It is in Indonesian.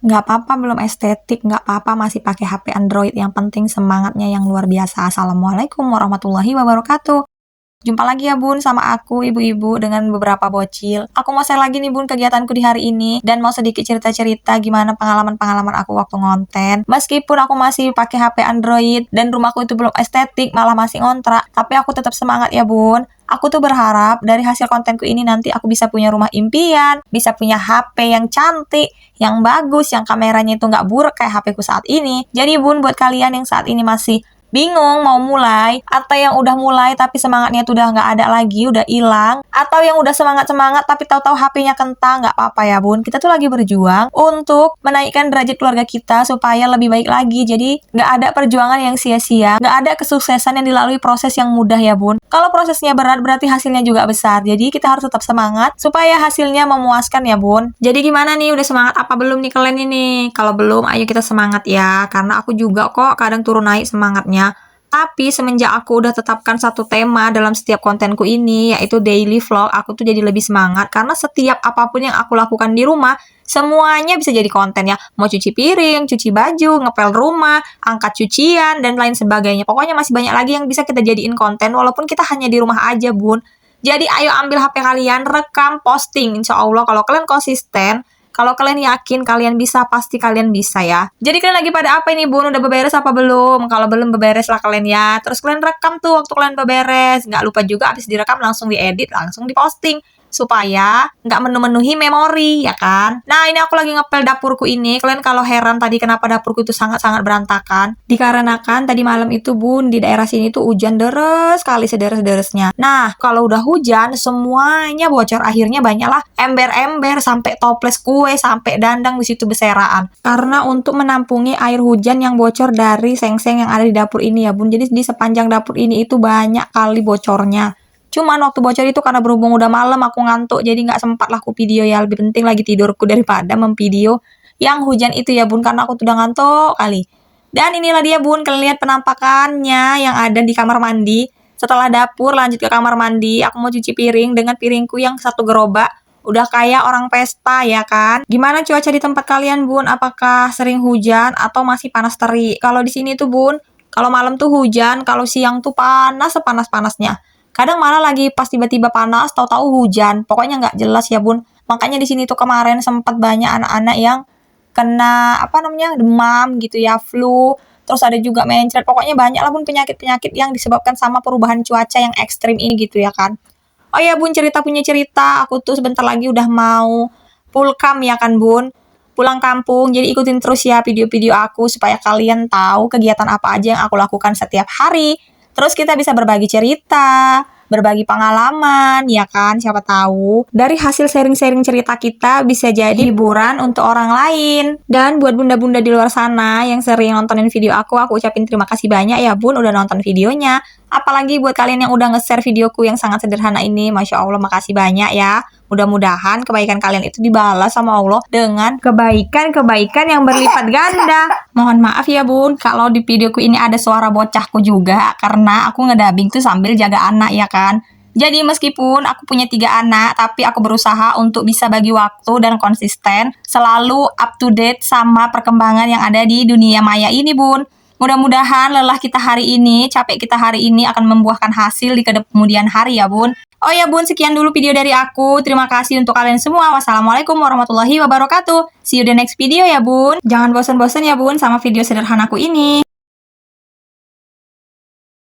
Nggak apa-apa belum estetik, nggak apa-apa masih pakai HP Android. Yang penting semangatnya yang luar biasa. Assalamualaikum warahmatullahi wabarakatuh. Jumpa lagi ya bun sama aku ibu-ibu dengan beberapa bocil. Aku mau share lagi nih bun kegiatanku di hari ini dan mau sedikit cerita-cerita gimana pengalaman-pengalaman aku waktu ngonten. Meskipun aku masih pakai HP Android dan rumahku itu belum estetik, malah masih ngontrak, tapi aku tetap semangat ya bun. Aku tuh berharap dari hasil kontenku ini nanti aku bisa punya rumah impian, bisa punya HP yang cantik, yang bagus, yang kameranya itu nggak buruk kayak HP ku saat ini. Jadi bun, buat kalian yang saat ini masih bingung mau mulai, atau yang udah mulai tapi semangatnya tuh udah nggak ada lagi, udah hilang, atau yang udah semangat-semangat tapi tahu-tahu HP-nya kentang, nggak apa-apa ya bun, kita tuh lagi berjuang untuk menaikkan derajat keluarga kita supaya lebih baik lagi. Jadi nggak ada perjuangan yang sia-sia, nggak ada kesuksesan yang dilalui proses yang mudah ya bun. Kalau prosesnya berat berarti hasilnya juga besar, jadi kita harus tetap semangat supaya hasilnya memuaskan ya bun. Jadi gimana nih, udah semangat apa belum nih kalian ini? Kalau belum, ayo kita semangat ya, karena aku juga kok kadang turun naik semangatnya. Tapi semenjak aku udah tetapkan satu tema dalam setiap kontenku ini, yaitu daily vlog, aku tuh jadi lebih semangat karena setiap apapun yang aku lakukan di rumah, semuanya bisa jadi konten ya. Mau cuci piring, cuci baju, ngepel rumah, angkat cucian, dan lain sebagainya. Pokoknya masih banyak lagi yang bisa kita jadiin konten walaupun kita hanya di rumah aja bun. Jadi ayo ambil HP kalian, rekam, posting. Insya Allah kalau kalian konsisten, kalau kalian yakin kalian bisa, pasti kalian bisa ya. Jadi kalian lagi pada apa ini bun? Udah beberes apa belum? Kalau belum, beberes lah kalian ya. Terus kalian rekam tuh waktu kalian beberes. Nggak lupa juga habis direkam langsung diedit, langsung diposting. Supaya nggak memenuhi memori ya kan. Nah ini aku lagi ngepel dapurku ini. Kalian kalau heran tadi kenapa dapurku itu sangat-sangat berantakan, dikarenakan tadi malam itu bun di daerah sini tuh hujan deres sekali, sederes-deresnya. Nah kalau udah hujan semuanya bocor, akhirnya banyaklah ember-ember sampai toples kue, sampai dandang di situ beseraan. Karena untuk menampungi air hujan yang bocor dari seng-seng yang ada di dapur ini ya bun. Jadi di sepanjang dapur ini itu banyak kali bocornya. Cuman waktu bocor itu karena berhubung udah malam aku ngantuk, jadi nggak sempat lah aku video ya. Lebih penting lagi tidurku daripada memvideo yang hujan itu ya bun, karena aku tuh udah ngantuk kali. Dan inilah dia bun, kalian lihat penampakannya yang ada di kamar mandi. Setelah dapur lanjut ke kamar mandi, aku mau cuci piring dengan piringku yang satu gerobak. Udah kayak orang pesta ya kan. Gimana cuaca di tempat kalian bun? Apakah sering hujan atau masih panas terik? Kalau di sini tuh bun, kalau malam tuh hujan, kalau siang tuh panas sepanas-panasnya. Kadang malah lagi pas tiba-tiba panas, tahu-tahu hujan. Pokoknya nggak jelas ya bun. Makanya di sini tuh kemarin sempat banyak anak-anak yang kena demam gitu ya, flu. Terus ada juga mencret. Pokoknya banyak lah bun penyakit-penyakit yang disebabkan sama perubahan cuaca yang ekstrim ini gitu ya kan. Oh ya bun, punya cerita. Aku tuh sebentar lagi udah mau pulkam ya kan bun. Pulang kampung. Jadi ikutin terus ya video-video aku supaya kalian tahu kegiatan apa aja yang aku lakukan setiap hari. Terus kita bisa berbagi cerita, berbagi pengalaman, ya kan? Siapa tahu dari hasil sharing-sharing cerita kita bisa jadi hiburan untuk orang lain. Dan buat bunda-bunda di luar sana yang sering nontonin video aku ucapin terima kasih banyak ya bun udah nonton videonya. Apalagi buat kalian yang udah nge-share videoku yang sangat sederhana ini, Masya Allah makasih banyak ya. Mudah-mudahan kebaikan kalian itu dibalas sama Allah dengan kebaikan-kebaikan yang berlipat ganda. Mohon maaf ya bun, kalau di videoku ini ada suara bocahku juga, karena aku ngedubbing tuh sambil jaga anak ya kan. Jadi meskipun aku punya 3 anak, tapi aku berusaha untuk bisa bagi waktu dan konsisten, selalu up to date sama perkembangan yang ada di dunia maya ini bun. Mudah-mudahan lelah kita hari ini, capek kita hari ini akan membuahkan hasil di kemudian hari ya bun. Oh ya bun, sekian dulu video dari aku. Terima kasih untuk kalian semua. Wassalamualaikum warahmatullahi wabarakatuh. See you the next video ya bun. Jangan bosan-bosan ya bun sama video sederhanaku ini.